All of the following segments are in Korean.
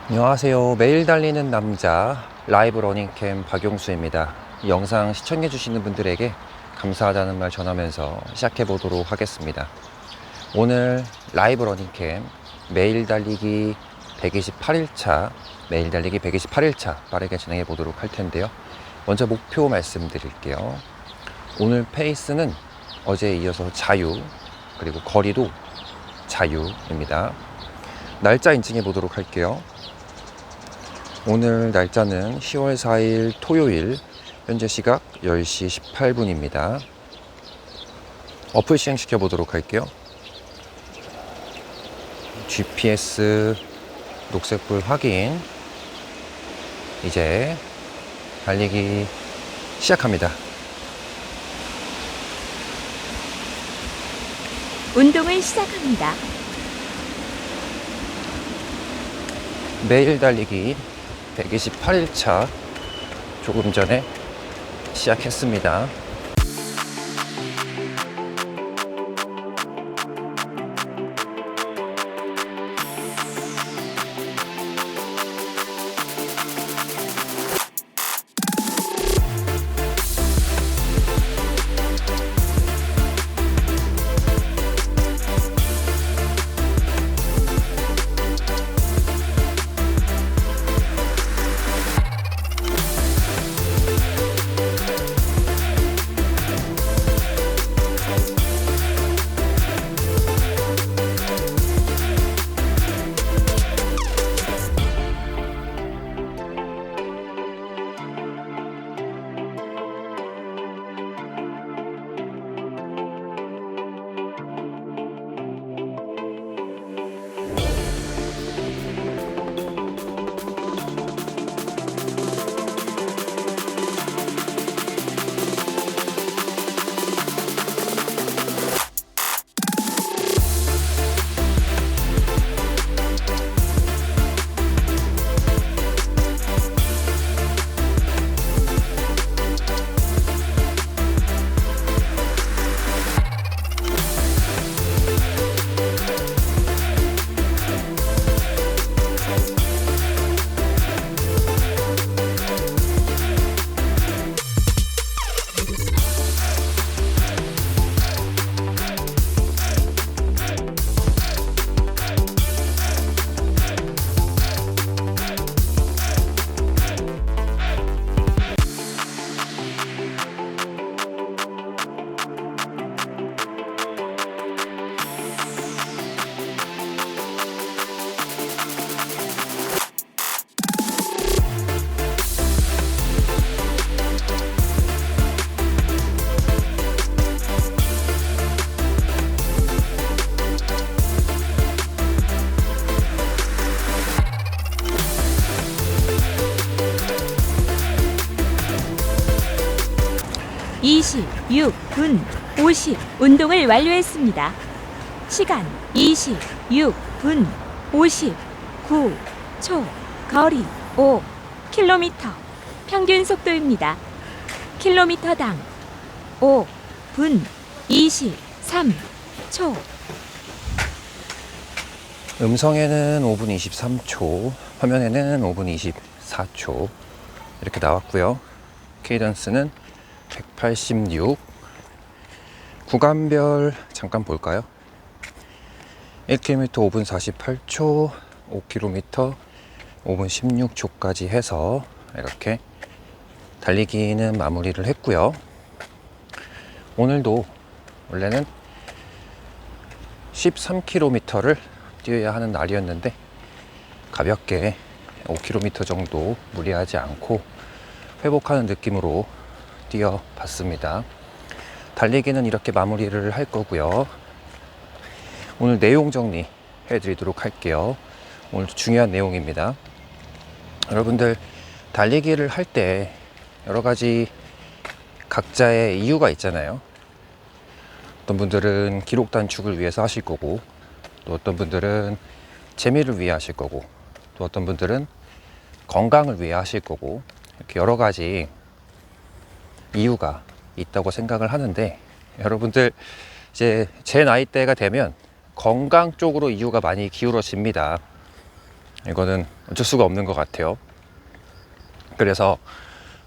안녕하세요. 매일 달리는 남자 라이브 러닝캠 박용수입니다. 이 영상 시청해 주시는 분들에게 감사하다는 말 전하면서 시작해 보도록 하겠습니다. 오늘 라이브 러닝캠 매일 달리기 128일차 매일 달리기 128일차 빠르게 진행해 보도록 할 텐데요. 먼저 목표 말씀드릴게요. 오늘 페이스는 어제에 이어서 자유, 그리고 거리도 자유입니다. 날짜 인증해 보도록 할게요. 오늘 날짜는 10월 4일 토요일, 현재 시각 10시 18분입니다. 어플 시행시켜 보도록 할게요. GPS 녹색불 확인. 이제 달리기 시작합니다. 운동을 시작합니다. 매일 달리기 128일차 조금 전에 시작했습니다. (26분 50) 운동을 완료했습니다. 시간 26분 59초. 거리 5km. 평균 속도입니다. 킬로미터당 5분 23초. 음성에는 5분 23초, 화면에는 5분 24초 이렇게 나왔고요. 케이던스는 186. 구간별 잠깐 볼까요? 1km 5분 48초, 5km 5분 16초까지 해서 이렇게 달리기는 마무리를 했고요. 오늘도 원래는 13km를 뛰어야 하는 날이었는데 가볍게 5km 정도 무리하지 않고 회복하는 느낌으로 뛰어봤습니다. 달리기는 이렇게 마무리를 할 거고요. 오늘 내용 정리 해드리도록 할게요. 오늘 중요한 내용입니다. 여러분들 달리기를 할 때 여러 가지 각자의 이유가 있잖아요. 어떤 분들은 기록 단축을 위해서 하실 거고, 또 어떤 분들은 재미를 위해 하실 거고, 또 어떤 분들은 건강을 위해 하실 거고, 이렇게 여러 가지 이유가 있다고 생각을 하는데, 여러분들 이제 제 나이대가 되면 건강 쪽으로 이유가 많이 기울어집니다. 이거는 어쩔 수가 없는 것 같아요. 그래서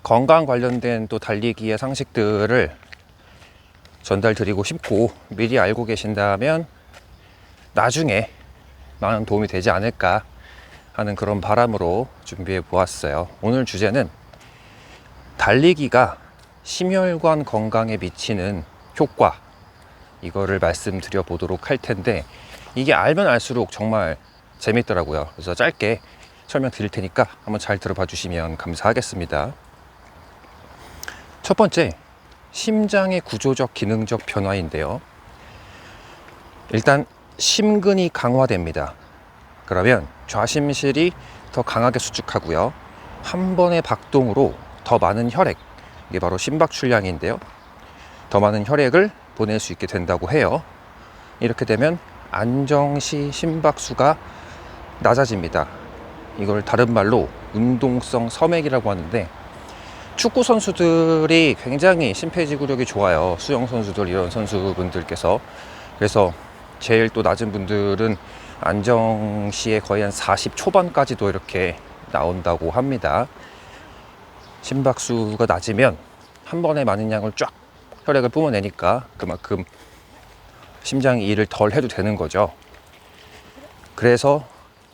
건강 관련된 또 달리기의 상식들을 전달 드리고 싶고, 미리 알고 계신다면 나중에 많은 도움이 되지 않을까 하는 그런 바람으로 준비해 보았어요. 오늘 주제는 달리기가 심혈관 건강에 미치는 효과, 이거를 말씀드려 보도록 할 텐데, 이게 알면 알수록 정말 재밌더라고요. 그래서 짧게 설명 드릴 테니까 한번 잘 들어봐 주시면 감사하겠습니다. 첫 번째, 심장의 구조적 기능적 변화인데요. 일단 심근이 강화됩니다. 그러면 좌심실이 더 강하게 수축하고요. 한 번의 박동으로 더 많은 혈액, 이게 바로 심박출량인데요. 더 많은 혈액을 보낼 수 있게 된다고 해요. 이렇게 되면 안정시 심박수가 낮아집니다. 이걸 다른 말로 운동성 섬액이라고 하는데, 축구 선수들이 굉장히 심폐지구력이 좋아요. 수영 선수들, 이런 선수분들께서. 그래서 제일 또 낮은 분들은 안정시에 거의 한 40 초반까지도 이렇게 나온다고 합니다. 심박수가 낮으면 한 번에 많은 양을 쫙 혈액을 뿜어내니까 그만큼 심장이 일을 덜 해도 되는 거죠. 그래서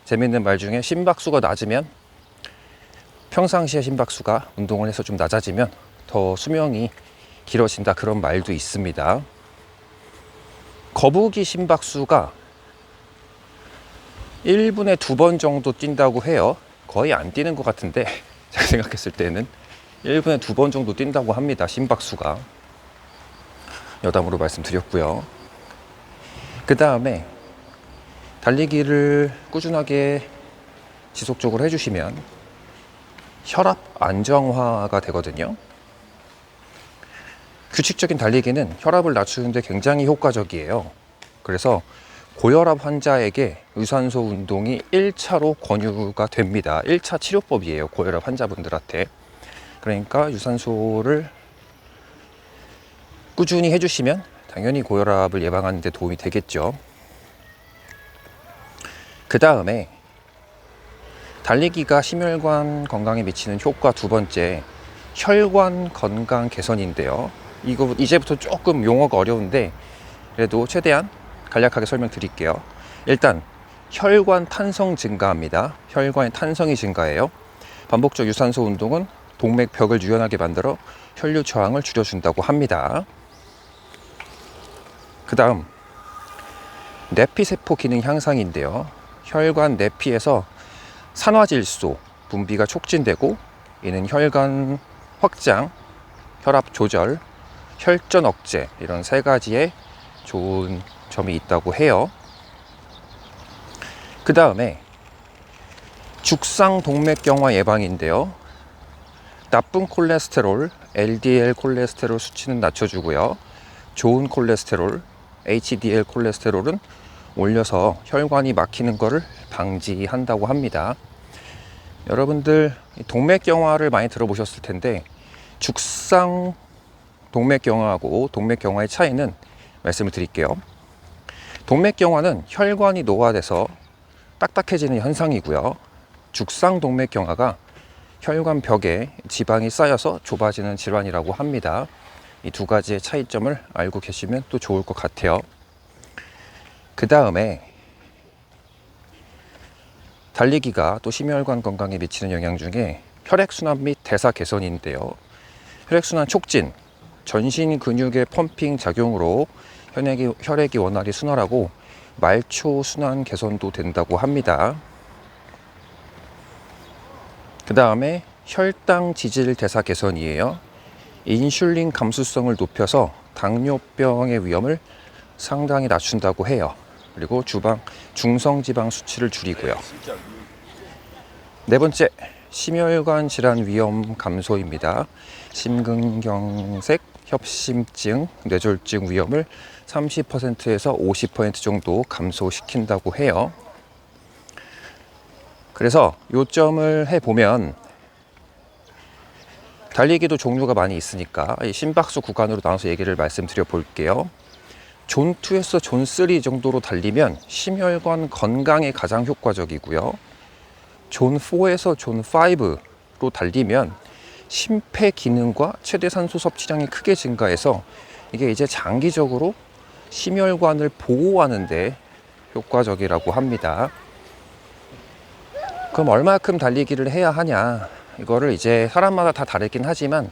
재밌는 말 중에 심박수가 낮으면, 평상시에 심박수가 운동을 해서 좀 낮아지면 더 수명이 길어진다, 그런 말도 있습니다. 거북이 심박수가 1분에 2번 정도 뛴다고 해요. 거의 안 뛰는 것 같은데 제가 생각했을 때는 1분에 2번 정도 뛴다고 합니다. 심박수가. 여담으로 말씀드렸고요. 그 다음에 달리기를 꾸준하게 지속적으로 해주시면 혈압 안정화가 되거든요. 규칙적인 달리기는 혈압을 낮추는데 굉장히 효과적이에요. 그래서 고혈압 환자에게 유산소 운동이 1차로 권유가 됩니다. 1차 치료법이에요, 고혈압 환자분들한테. 그러니까 유산소를 꾸준히 해주시면 당연히 고혈압을 예방하는 데 도움이 되겠죠. 그 다음에 달리기가 심혈관 건강에 미치는 효과 두 번째, 혈관 건강 개선인데요. 이거 이제부터 조금 용어가 어려운데 그래도 최대한 간략하게 설명드릴게요. 일단 혈관 탄성 증가합니다. 혈관의 탄성이 증가해요. 반복적 유산소 운동은 동맥벽을 유연하게 만들어 혈류 저항을 줄여준다고 합니다. 그 다음 내피세포 기능 향상인데요. 혈관 내피에서 산화질소 분비가 촉진되고, 이는 혈관 확장, 혈압 조절, 혈전 억제, 이런 세 가지의 좋은 점이 있다고 해요. 그 다음에 죽상 동맥경화 예방인데요. 나쁜 콜레스테롤, LDL 콜레스테롤 수치는 낮춰주고요. 좋은 콜레스테롤, HDL 콜레스테롤은 올려서 혈관이 막히는 것을 방지한다고 합니다. 여러분들 동맥경화를 많이 들어보셨을 텐데, 죽상 동맥경화하고 동맥경화의 차이는 말씀을 드릴게요. 동맥경화는 혈관이 노화돼서 딱딱해지는 현상이고요. 죽상 동맥경화가 혈관 벽에 지방이 쌓여서 좁아지는 질환이라고 합니다. 이 두 가지의 차이점을 알고 계시면 또 좋을 것 같아요. 그 다음에 달리기가 또 심혈관 건강에 미치는 영향 중에 혈액순환 및 대사 개선인데요. 혈액순환 촉진, 전신 근육의 펌핑 작용으로 혈액이 원활히 순환하고 말초 순환 개선도 된다고 합니다. 그 다음에 혈당 지질 대사 개선이에요. 인슐린 감수성을 높여서 당뇨병의 위험을 상당히 낮춘다고 해요. 그리고 중성지방 수치를 줄이고요. 네 번째, 심혈관 질환 위험 감소입니다. 심근경색, 협심증, 뇌졸중 위험을 30%에서 50% 정도 감소시킨다고 해요. 그래서 요점을 해보면, 달리기도 종류가 많이 있으니까 이 심박수 구간으로 나눠서 얘기를 말씀드려 볼게요. 존 2에서 존 3 정도로 달리면 심혈관 건강에 가장 효과적이고요. 존 4에서 존 5로 달리면 심폐 기능과 최대 산소 섭취량이 크게 증가해서 이게 이제 장기적으로 심혈관을 보호하는 데 효과적이라고 합니다. 그럼 얼마큼 달리기를 해야 하냐? 이거를 이제 사람마다 다 다르긴 하지만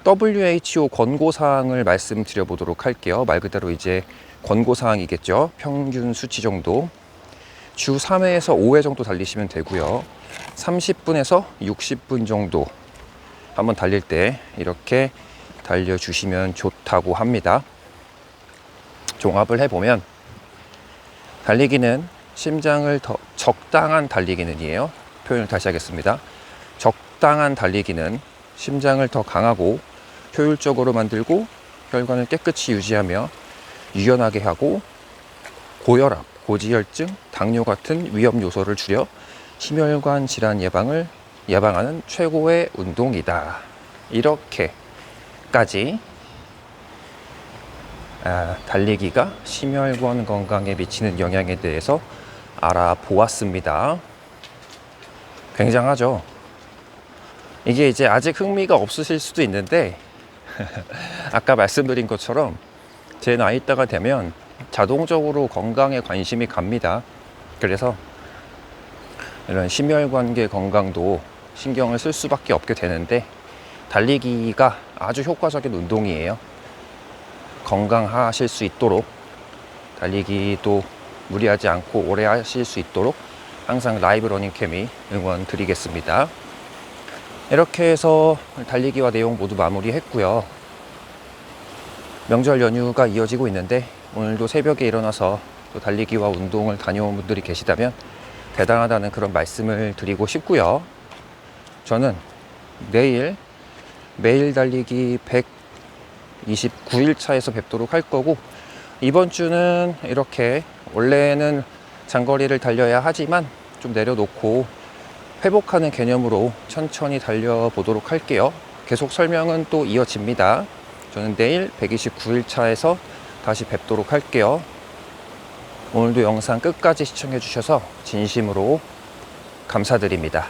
WHO 권고사항을 말씀드려 보도록 할게요. 말 그대로 이제 권고사항이겠죠. 평균 수치 정도. 주 3회에서 5회 정도 달리시면 되고요. 30분에서 60분 정도 한번 달릴 때 이렇게 달려주시면 좋다고 합니다. 종합을 해보면 달리기는 심장을 더 적당한 달리기는이에요. 표현을 다시 하겠습니다. 적당한 달리기는 심장을 더 강하고 효율적으로 만들고 혈관을 깨끗이 유지하며 유연하게 하고 고혈압, 고지혈증, 당뇨 같은 위험 요소를 줄여 심혈관 질환 예방하는 최고의 운동이다. 이렇게까지 달리기가 심혈관 건강에 미치는 영향에 대해서 알아보았습니다. 굉장하죠? 이게 이제 아직 흥미가 없으실 수도 있는데 아까 말씀드린 것처럼 제 나이 대가 되면 자동적으로 건강에 관심이 갑니다. 그래서 이런 심혈관계 건강도 신경을 쓸 수밖에 없게 되는데 달리기가 아주 효과적인 운동이에요. 건강하실 수 있도록 달리기도 무리하지 않고 오래 하실 수 있도록 항상 라이브 러닝캠이 응원 드리겠습니다. 이렇게 해서 달리기와 내용 모두 마무리했고요. 명절 연휴가 이어지고 있는데 오늘도 새벽에 일어나서 또 달리기와 운동을 다녀온 분들이 계시다면 대단하다는 그런 말씀을 드리고 싶고요. 저는 내일 매일 달리기 129일차에서 뵙도록 할 거고, 이번 주는 이렇게 원래는 장거리를 달려야 하지만 좀 내려놓고 회복하는 개념으로 천천히 달려보도록 할게요. 계속 설명은 또 이어집니다. 저는 내일 129일차에서 다시 뵙도록 할게요. 오늘도 영상 끝까지 시청해 주셔서 진심으로 감사드립니다.